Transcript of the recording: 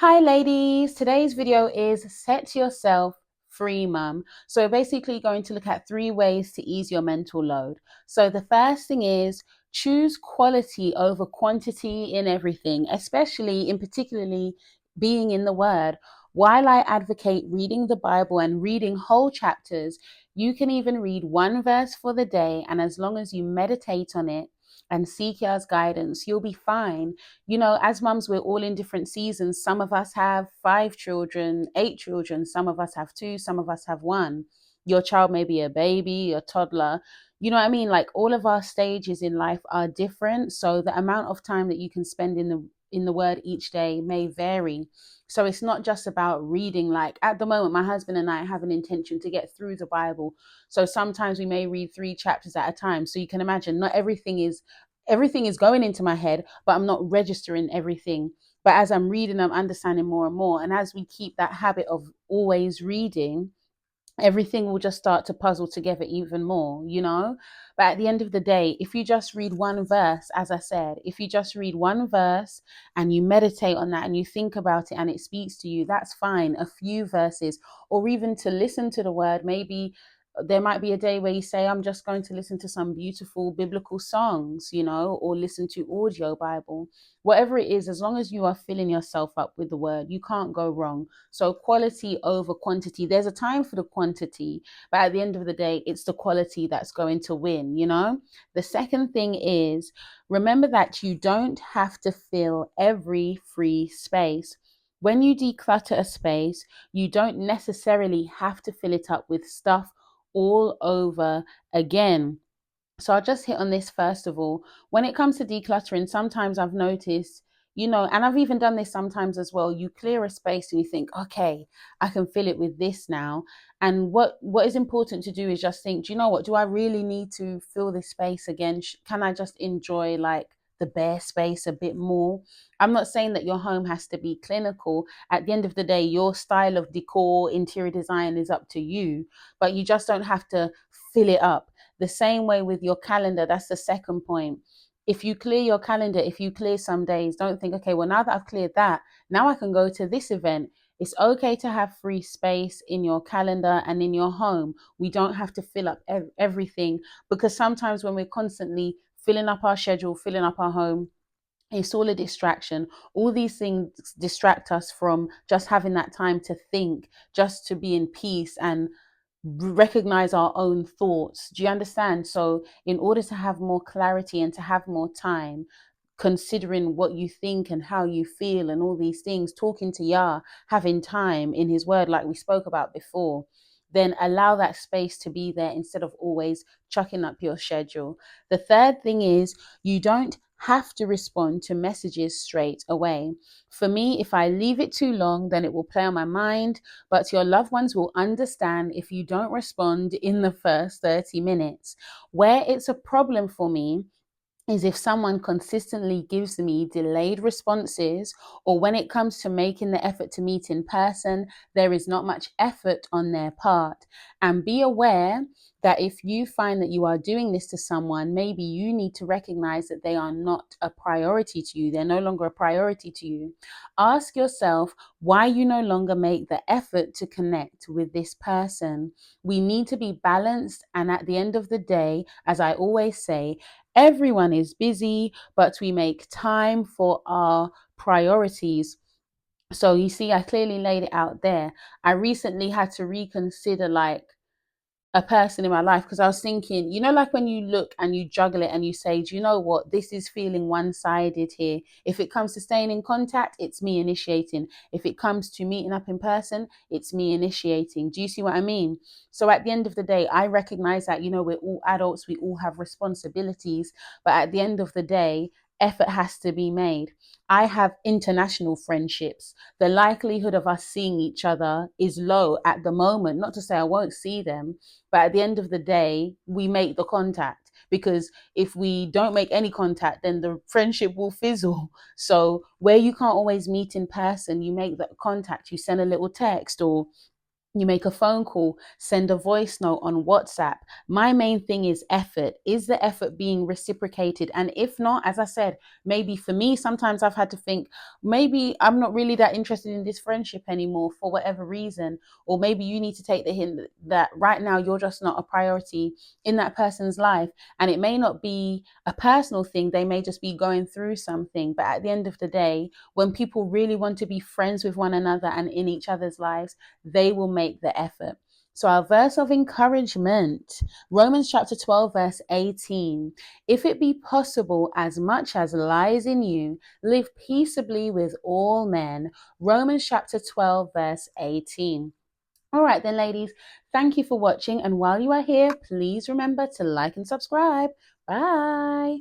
Hi ladies, today's video is set yourself free mum. So basically going to look at 3 ways to ease your mental load. So the first thing is choose quality over quantity in everything, especially in particularly being in the word. While I advocate reading the Bible and reading whole chapters, you can even read one verse for the day, and as long as you meditate on it and seek God's guidance, you'll be fine. As mums, we're all in different seasons. Some of us have 5 children, 8 children. Some of us have 2, some of us have 1. Your child may be a baby, a toddler. You know what I mean? Like, all of our stages in life are different. So the amount of time that you can spend in the word each day may vary. So it's not just about reading. Like, at the moment, my husband and I have an intention to get through the Bible. So sometimes we may read 3 chapters at a time. So you can imagine not everything is going into my head, but I'm not registering everything. But as I'm reading, I'm understanding more and more. And as we keep that habit of always reading, everything will just start to puzzle together even more. But at the end of the day, if you just read one verse, as I said, if you just read one verse and you meditate on that and you think about it and it speaks to you, that's fine. A few verses, or even to listen to the word. Maybe there might be a day where you say, I'm just going to listen to some beautiful biblical songs, or listen to audio Bible. Whatever it is, as long as you are filling yourself up with the word, you can't go wrong. So quality over quantity. There's a time for the quantity, but at the end of the day, it's the quality that's going to win. The second thing is, remember that you don't have to fill every free space. When you declutter a space, you don't necessarily have to fill it up with stuff all over again. So I'll just hit on this first of all. When it comes to decluttering, sometimes I've noticed, and I've even done this sometimes as well. You clear a space and you think, okay, I can fill it with this now. And what is important to do is just think, do you know what? Do I really need to fill this space again? Can I just enjoy like the bare space a bit more? I'm not saying that your home has to be clinical. At the end of the day, your style of decor, interior design is up to you, but you just don't have to fill it up. The same way with your calendar, that's the second point. If you clear your calendar, if you clear some days, don't think, okay, well, now that I've cleared that, now I can go to this event. It's okay to have free space in your calendar and in your home. We don't have to fill up everything, because sometimes when we're constantly filling up our schedule, filling up our home, it's all a distraction. All these things distract us from just having that time to think, just to be in peace and recognize our own thoughts. Do you understand? So in order to have more clarity and to have more time considering what you think and how you feel and all these things, talking to Yah, having time in his word like we spoke about before, then allow that space to be there instead of always chucking up your schedule. The third thing is, you don't have to respond to messages straight away. For me, if I leave it too long, then it will play on my mind, but your loved ones will understand if you don't respond in the first 30 minutes. Where it's a problem for me is if someone consistently gives me delayed responses, or when it comes to making the effort to meet in person, there is not much effort on their part. And be aware that if you find that you are doing this to someone, maybe you need to recognize that they are not a priority to you. They're no longer a priority to you. Ask yourself why you no longer make the effort to connect with this person. We need to be balanced. And at the end of the day, as I always say, everyone is busy, but we make time for our priorities. So you see, I clearly laid it out there. I recently had to reconsider like a person in my life, because I was thinking, like when you look and you juggle it and you say, do you know what, this is feeling one-sided here. If it comes to staying in contact, it's me initiating. If it comes to meeting up in person, it's me initiating. Do you see what I mean? So at the end of the day, I recognize that, we're all adults, we all have responsibilities, but at the end of the day, effort has to be made. I have international friendships. The likelihood of us seeing each other is low at the moment. Not to say I won't see them, but at the end of the day, we make the contact, because if we don't make any contact, then the friendship will fizzle. So where you can't always meet in person, you make that contact, you send a little text, or You make a phone call, send a voice note on WhatsApp. My main thing is effort. Is the effort being reciprocated? And if not, as I said, maybe for me, sometimes I've had to think, maybe I'm not really that interested in this friendship anymore for whatever reason. Or maybe you need to take the hint that right now you're just not a priority in that person's life. And it may not be a personal thing, they may just be going through something. But at the end of the day, when people really want to be friends with one another and in each other's lives, they will make the effort. So, our verse of encouragement, Romans chapter 12, verse 18. If it be possible, as much as lies in you, live peaceably with all men. Romans chapter 12, verse 18. All right, then, ladies, thank you for watching. And while you are here, please remember to like and subscribe. Bye.